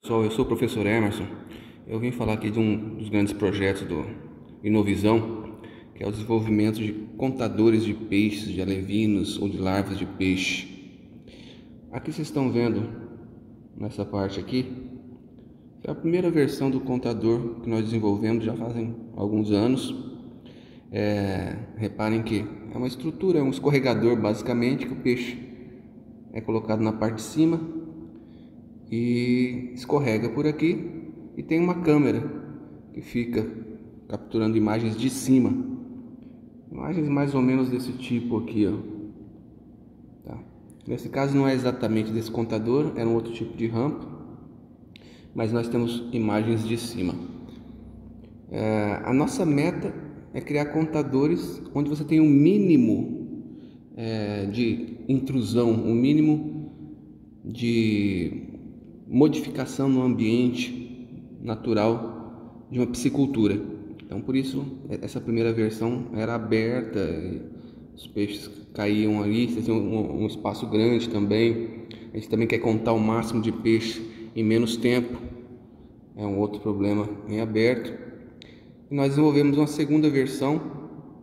Pessoal, eu sou o professor Emerson. Eu vim falar aqui de um dos grandes projetos do Inovisão, que é o desenvolvimento de contadores de peixes, de alevinos ou de larvas de peixe. Aqui vocês estão vendo, nessa parte aqui, é a primeira versão do contador que nós desenvolvemos já fazem alguns anos. Reparem que é uma estrutura, é um escorregador basicamente, que o peixe é colocado na parte de cima e escorrega por aqui, e tem uma câmera que fica capturando imagens de cima, imagens mais ou menos desse tipo aqui, ó. Tá? Nesse caso não é exatamente desse contador, era um outro tipo de rampa, mas nós temos imagens de cima. A nossa meta é criar contadores onde você tem um mínimo de intrusão, um mínimo de modificação no ambiente natural de uma piscicultura. Então, por isso, essa primeira versão era aberta, os peixes caíam ali, você tinha um espaço grande também. A gente também quer contar o máximo de peixe em menos tempo, é um outro problema em aberto. E nós desenvolvemos uma segunda versão,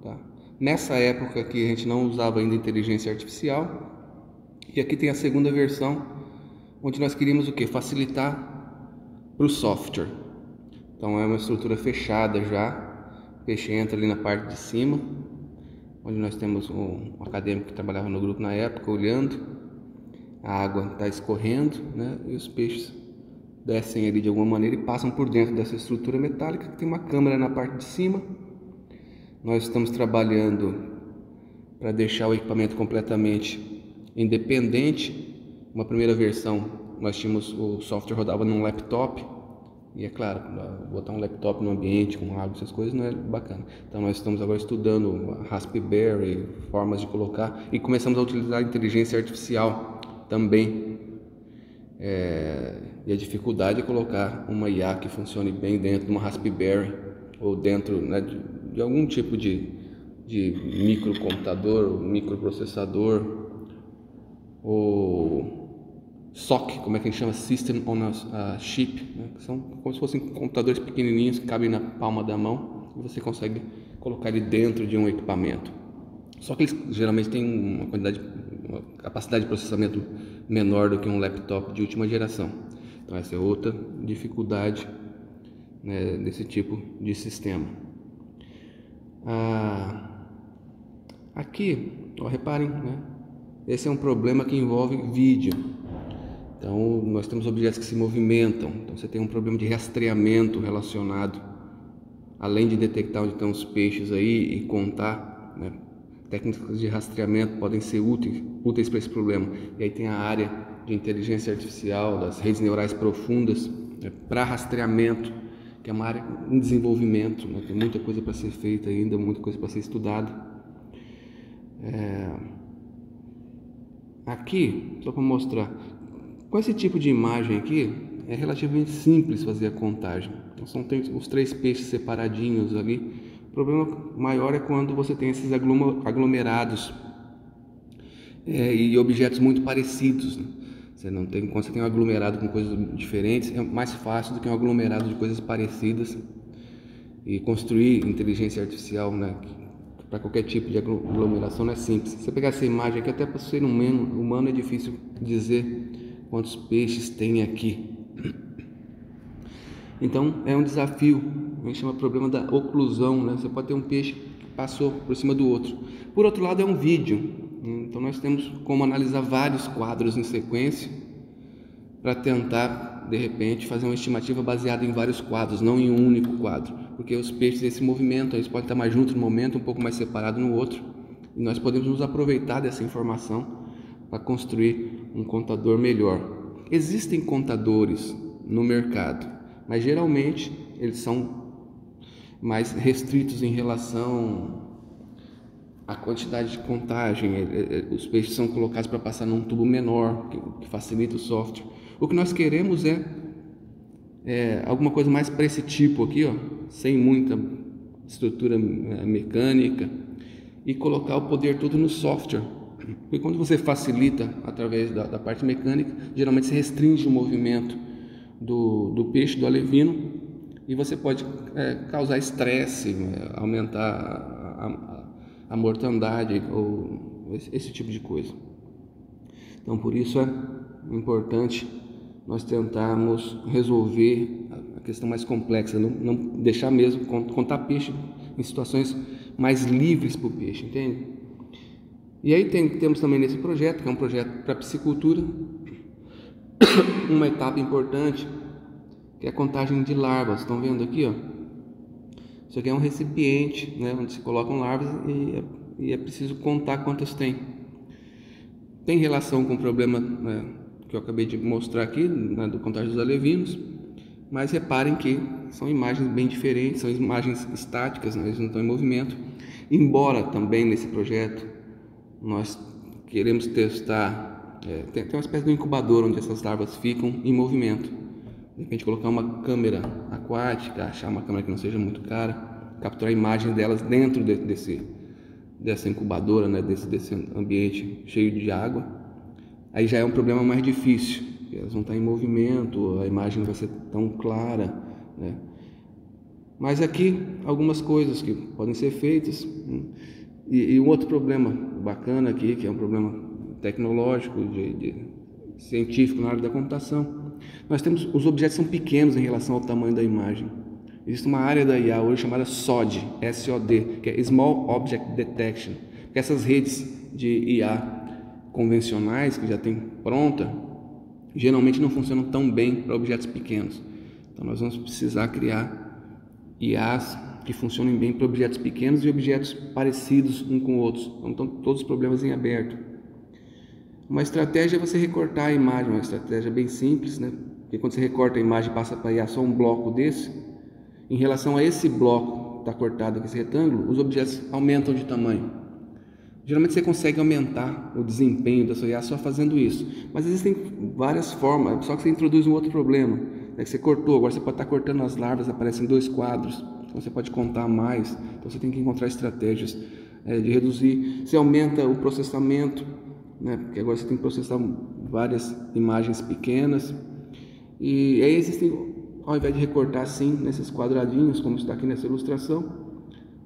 tá? Nessa época aqui a gente não usava ainda inteligência artificial, e aqui tem a segunda versão, onde nós queríamos o que? Facilitar para o software. Então é uma estrutura fechada já, o peixe entra ali na parte de cima, onde nós temos um acadêmico que trabalhava no grupo na época, olhando, a água está escorrendo, né? E os peixes descem ali de alguma maneira e passam por dentro dessa estrutura metálica, que tem uma câmera na parte de cima. Nós estamos trabalhando para deixar o equipamento completamente independente. Uma primeira versão, nós tínhamos o software rodava num laptop, e é claro, botar um laptop no ambiente com água, essas coisas não é bacana. Então nós estamos agora estudando Raspberry, formas de colocar, e começamos a utilizar a inteligência artificial também. E a dificuldade é colocar uma IA que funcione bem dentro de uma Raspberry, ou dentro, né, de algum tipo de microcomputador, microprocessador, ou SoC, como é que a gente chama? System on a Chip, né? São como se fossem computadores pequenininhos que cabem na palma da mão e você consegue colocar ele dentro de um equipamento. Só que eles geralmente têm uma capacidade de processamento menor do que um laptop de última geração. Então essa é outra dificuldade, né, desse tipo de sistema. Aqui, ó, reparem, né? Esse é um problema que envolve vídeo. Então, nós temos objetos que se movimentam. Então, você tem um problema de rastreamento relacionado. Além de detectar onde estão os peixes aí e contar, né? Técnicas de rastreamento podem ser úteis para esse problema. E aí tem a área de inteligência artificial, das redes neurais profundas, né, para rastreamento, que é uma área em desenvolvimento, né? Tem muita coisa para ser feita ainda, muita coisa para ser estudada. Aqui, só para mostrar, com esse tipo de imagem aqui, é relativamente simples fazer a contagem. Então, tem os três peixes separadinhos ali. O problema maior é quando você tem esses aglomerados e objetos muito parecidos, né? Quando você tem um aglomerado com coisas diferentes, é mais fácil do que um aglomerado de coisas parecidas. E construir inteligência artificial, né, para qualquer tipo de aglomeração não é simples. Se você pegar essa imagem aqui, até para ser humano é difícil dizer quantos peixes tem aqui. Então é um desafio, a gente chama problema da oclusão, né? Você pode ter um peixe que passou por cima do outro. Por outro lado é um vídeo, então nós temos como analisar vários quadros em sequência para tentar, de repente, fazer uma estimativa baseada em vários quadros, não em um único quadro, porque os peixes se movimentam, eles podem estar mais juntos no momento, um pouco mais separados no outro, e nós podemos nos aproveitar dessa informação para construir um contador melhor. Existem contadores no mercado, mas geralmente eles são mais restritos em relação à quantidade de contagem. Os peixes são colocados para passar num tubo menor, que facilita o software. O que nós queremos é alguma coisa mais para esse tipo aqui, ó, sem muita estrutura mecânica, e colocar o poder todo no software. Porque quando você facilita através da parte mecânica, geralmente se restringe o movimento do peixe, do alevino, e você pode causar estresse, aumentar a mortandade ou esse tipo de coisa. Então, por isso é importante nós tentarmos resolver a questão mais complexa, não deixar mesmo contar peixe em situações mais livres para o peixe, entende? E aí temos também nesse projeto, que é um projeto para piscicultura, uma etapa importante, que é a contagem de larvas. Estão vendo aqui, ó? Isso aqui é um recipiente, né, onde se colocam larvas e é preciso contar quantas tem. Tem relação com o problema, né, que eu acabei de mostrar aqui, né, do contagem dos alevinos, mas reparem que são imagens bem diferentes, são imagens estáticas, né, eles não estão em movimento. Embora também nesse projeto nós queremos testar, tem uma espécie de incubador onde essas larvas ficam em movimento. De repente colocar uma câmera aquática, achar uma câmera que não seja muito cara, capturar imagens delas dentro dessa incubadora, né, desse ambiente cheio de água. Aí já é um problema mais difícil, elas vão estar em movimento, a imagem não vai ser tão clara, né? Mas aqui algumas coisas que podem ser feitas. E um outro problema bacana aqui, que é um problema tecnológico, científico na área da computação, nós temos, os objetos são pequenos em relação ao tamanho da imagem. Existe uma área da IA hoje chamada SOD, S-O-D, que é Small Object Detection, porque essas redes de IA convencionais que já tem pronta, geralmente não funcionam tão bem para objetos pequenos. Então nós vamos precisar criar IAs que funcionem bem para objetos pequenos e objetos parecidos um com outros. Então todos os problemas em aberto. Uma estratégia é você recortar a imagem, uma estratégia bem simples, né? Porque quando você recorta a imagem e passa para IA só um bloco desse, em relação a esse bloco que está cortado aqui, esse retângulo, os objetos aumentam de tamanho. Geralmente você consegue aumentar o desempenho da sua IA só fazendo isso, mas existem várias formas, só que você introduz um outro problema, né, que você cortou, agora você pode estar cortando as larvas, aparecem 2 quadros, então você pode contar mais, então você tem que encontrar estratégias de reduzir, você aumenta o processamento, né, porque agora você tem que processar várias imagens pequenas, e aí existem, ao invés de recortar assim, nesses quadradinhos, como está aqui nessa ilustração,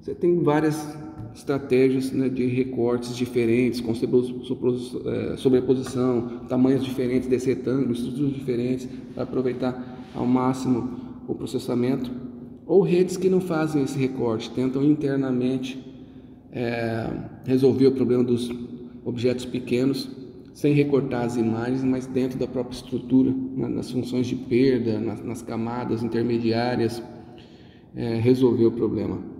você tem várias estratégias, né, de recortes diferentes, com sobreposição, tamanhos diferentes desse retângulo, estruturas diferentes, para aproveitar ao máximo o processamento, ou redes que não fazem esse recorte, tentam internamente resolver o problema dos objetos pequenos, sem recortar as imagens, mas dentro da própria estrutura, né, nas funções de perda, nas camadas intermediárias, resolver o problema.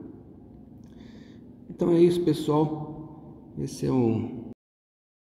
Então é isso, pessoal. Esse é